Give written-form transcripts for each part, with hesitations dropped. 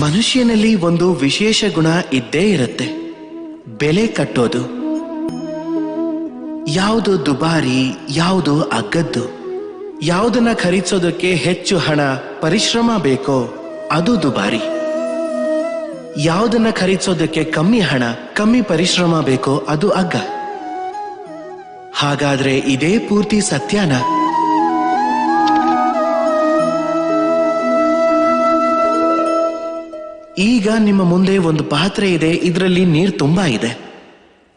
ಮನುಷ್ಯನಲ್ಲಿ ಒಂದು ವಿಶೇಷ ಗುಣ ಇದ್ದೇ ಇರುತ್ತೆ, ಬೆಲೆ ಕಟ್ಟೋದು. ಯಾವುದು ದುಬಾರಿ, ಯಾವುದು ಅಗ್ಗದ್ದು, ಯಾವುದನ್ನ ಖರೀದಿಸೋದಕ್ಕೆ ಹೆಚ್ಚು ಹಣ ಪರಿಶ್ರಮ ಬೇಕೋ ಅದು ದುಬಾರಿ, ಯಾವುದನ್ನ ಖರೀದಿಸೋದಕ್ಕೆ ಕಮ್ಮಿ ಹಣ ಕಮ್ಮಿ ಪರಿಶ್ರಮ ಬೇಕೋ ಅದು ಅಗ್ಗ. ಹಾಗಾದ್ರೆ ಇದೇ ಪೂರ್ತಿ ಸತ್ಯನಾ? ಈಗ ನಿಮ್ಮ ಮುಂದೆ ಒಂದು ಪಾತ್ರೆ ಇದೆ, ಇದರಲ್ಲಿ ನೀರು ತುಂಬಾ ಇದೆ.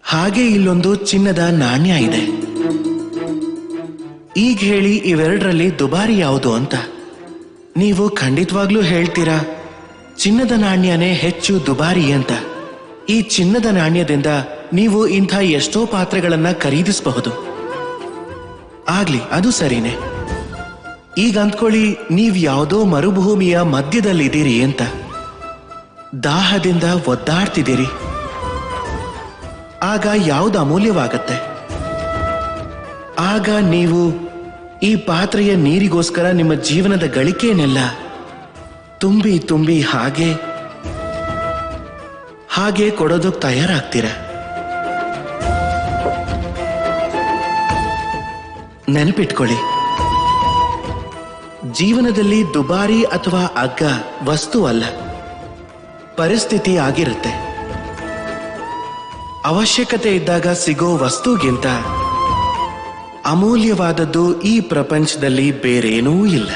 ಹಾಗೆ ಇಲ್ಲೊಂದು ಚಿನ್ನದ ನಾಣ್ಯ ಇದೆ. ಈಗ ಹೇಳಿ, ಇವೆರಡರಲ್ಲಿ ದುಬಾರಿ ಯಾವುದು ಅಂತ? ನೀವು ಖಂಡಿತವಾಗ್ಲೂ ಹೇಳ್ತೀರಾ ಚಿನ್ನದ ನಾಣ್ಯನೇ ಹೆಚ್ಚು ದುಬಾರಿ ಅಂತ. ಈ ಚಿನ್ನದ ನಾಣ್ಯದಿಂದ ನೀವು ಇಂಥ ಎಷ್ಟೋ ಪಾತ್ರೆಗಳನ್ನ ಖರೀದಿಸಬಹುದು. ಆಗ್ಲಿ, ಅದು ಸರಿನೇ. ಈಗ ಅಂದ್ಕೊಳ್ಳಿ, ನೀವ್ ಯಾವುದೋ ಮರುಭೂಮಿಯ ಮಧ್ಯದಲ್ಲಿದ್ದೀರಿ ಅಂತ. ದಾಹದಿಂದ ಒದ್ದಾಡ್ತಿದ್ದೀರಿ. ಆಗ ಯಾವುದು ಅಮೂಲ್ಯವಾಗತ್ತೆ? ಆಗ ನೀವು ಈ ಪಾತ್ರೆಯ ನೀರಿಗೋಸ್ಕರ ನಿಮ್ಮ ಜೀವನದ ಗಳಿಕೆಯನ್ನೆಲ್ಲ ತುಂಬಿ ತುಂಬಿ ಹಾಗೆ ಕೊಡೋದಕ್ಕೆ ತಯಾರಾಗ್ತೀರ. ನೆನಪಿಟ್ಕೊಳ್ಳಿ, ಜೀವನದಲ್ಲಿ ದುಬಾರಿ ಅಥವಾ ಅಗ್ಗ ವಸ್ತು ಅಲ್ಲ, ಪರಿಸ್ಥಿತಿ ಆಗಿರುತ್ತೆ. ಅವಶ್ಯಕತೆ ಇದ್ದಾಗ ಸಿಗೋ ವಸ್ತುಗಿಂತ ಅಮೂಲ್ಯವಾದದ್ದು ಈ ಪ್ರಪಂಚದಲ್ಲಿ ಬೇರೇನೂ ಇಲ್ಲ.